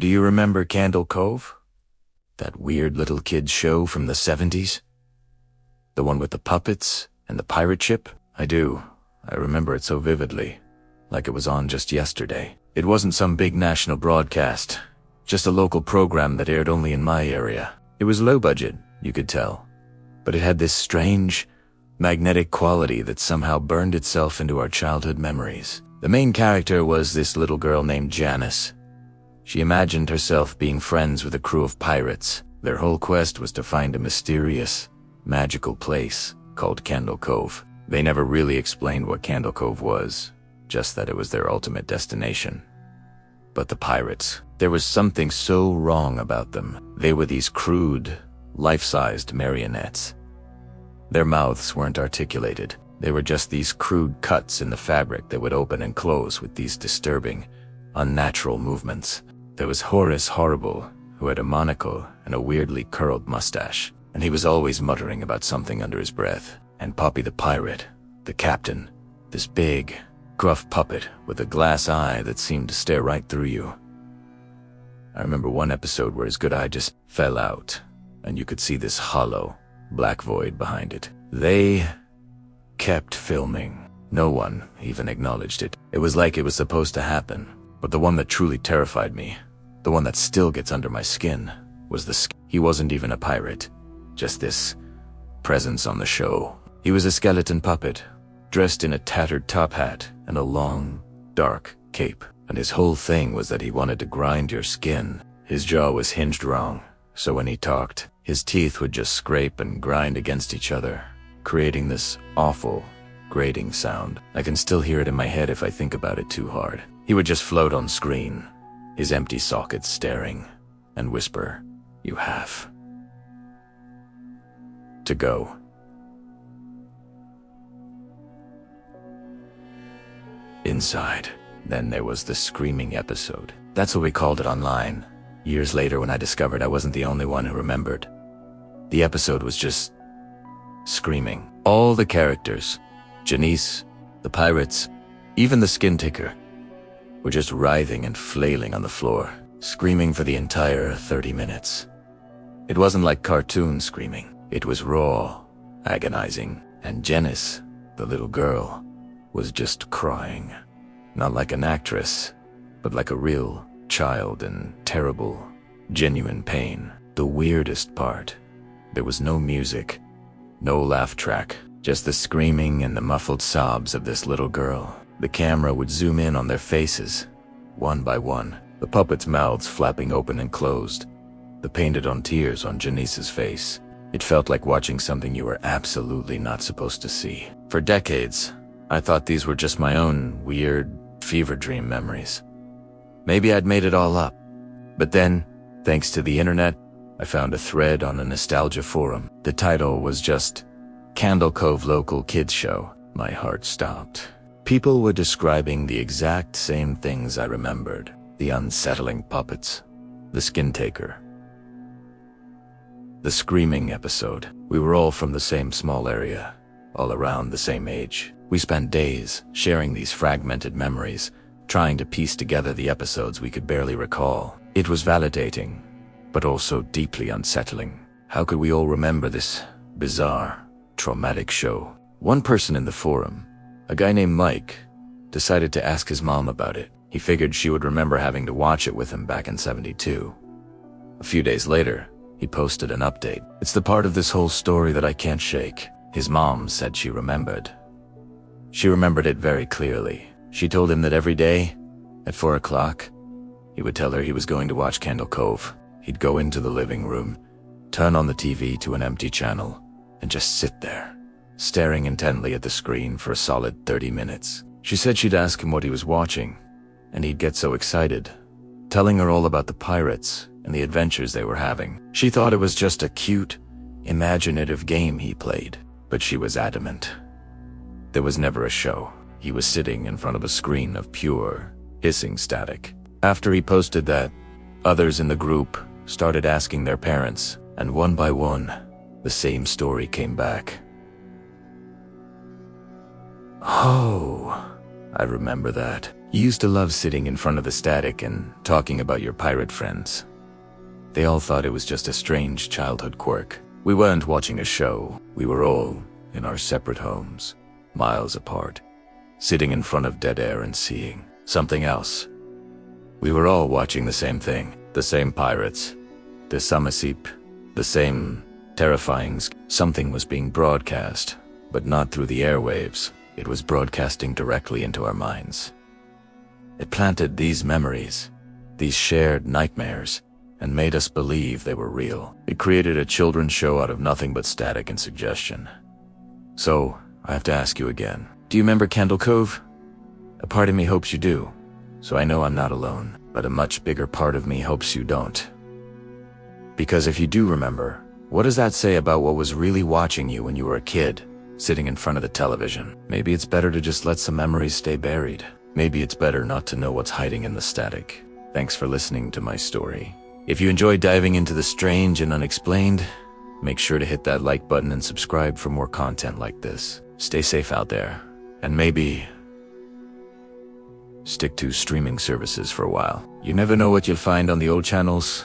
Do you remember Candle Cove? That weird little kid's show from the 70s? The one with the puppets and the pirate ship? I do. I remember it so vividly, like it was on just yesterday. It wasn't some big national broadcast, just a local program that aired only in my area. It was low budget, you could tell, but it had this strange, magnetic quality that somehow burned itself into our childhood memories. The main character was this little girl named Janice. She imagined herself being friends with a crew of pirates. Their whole quest was to find a mysterious, magical place called Candle Cove. They never really explained what Candle Cove was, just that it was their ultimate destination. But the pirates, there was something so wrong about them. They were these crude, life-sized marionettes. Their mouths weren't articulated. They were just these crude cuts in the fabric that would open and close with these disturbing, unnatural movements. There was Horace Horrible, who had a monocle and a weirdly curled mustache, and he was always muttering about something under his breath. And Poppy the pirate, the captain, this big, gruff puppet with a glass eye that seemed to stare right through you. I remember one episode where his good eye just fell out, and you could see this hollow, black void behind it. They kept filming. No one even acknowledged it. It was like it was supposed to happen. But the one that truly terrified me, the one that still gets under my skin, was he wasn't even a pirate, just this presence on the show. He was a skeleton puppet, dressed in a tattered top hat and a long, dark cape. And his whole thing was that he wanted to grind your skin. His jaw was hinged wrong, so when he talked, his teeth would just scrape and grind against each other, creating this awful, grating sound. I can still hear it in my head if I think about it too hard. He would just float on screen, his empty sockets staring, and whisper, "You have to go." Inside. Then there was the screaming episode. That's what we called it online. Years later, when I discovered I wasn't the only one who remembered. The episode was just screaming. All the characters, Janice, the pirates, even the skin ticker, were just writhing and flailing on the floor, screaming for the entire 30 minutes. It wasn't like cartoon screaming. It was raw, agonizing, and Janice, the little girl, was just crying. Not like an actress, but like a real child in terrible, genuine pain. The weirdest part, there was no music, no laugh track, just the screaming and the muffled sobs of this little girl. The camera would zoom in on their faces, one by one, the puppets' mouths flapping open and closed, the painted-on tears on Janice's face. It felt like watching something you were absolutely not supposed to see. For decades, I thought these were just my own weird, fever dream memories. Maybe I'd made it all up. But then, thanks to the internet, I found a thread on a nostalgia forum. The title was just Candle Cove Local Kids Show. My heart stopped. People were describing the exact same things I remembered. The unsettling puppets, the skin taker, the screaming episode. We were all from the same small area, all around the same age. We spent days sharing these fragmented memories, trying to piece together the episodes we could barely recall. It was validating, but also deeply unsettling. How could we all remember this bizarre, traumatic show? One person in the forum, a guy named Mike, decided to ask his mom about it. He figured she would remember having to watch it with him back in '72. A few days later, he posted an update. "It's the part of this whole story that I can't shake." His mom said she remembered. She remembered it very clearly. She told him that every day, at 4 o'clock, he would tell her he was going to watch Candle Cove. He'd go into the living room, turn on the TV to an empty channel, and just sit there, staring intently at the screen for a solid 30 minutes. She said she'd ask him what he was watching, and he'd get so excited, telling her all about the pirates and the adventures they were having. She thought it was just a cute, imaginative game he played, but she was adamant. There was never a show. He was sitting in front of a screen of pure, hissing static. After he posted that, others in the group started asking their parents, and one by one, the same story came back. "Oh, I remember that. You used to love sitting in front of the static and talking about your pirate friends. They all thought it was just a strange childhood quirk. We weren't watching a show. We were all in our separate homes, miles apart, sitting in front of dead air and seeing something else. We were all watching the same thing, the same pirates, the Summerseep, the same terrifying. Something was being broadcast, but not through the airwaves. It was broadcasting directly into our minds. It planted these memories, these shared nightmares, and made us believe they were real. It created a children's show out of nothing but static and suggestion. So, I have to ask you again. Do you remember Candle Cove? A part of me hopes you do, so I know I'm not alone. But a much bigger part of me hopes you don't. Because if you do remember, what does that say about what was really watching you when you were a kid, sitting in front of the television? Maybe it's better to just let some memories stay buried. Maybe it's better not to know what's hiding in the static. Thanks for listening to my story. If you enjoy diving into the strange and unexplained, make sure to hit that like button and subscribe for more content like this. Stay safe out there, and maybe stick to streaming services for a while. You never know what you'll find on the old channels.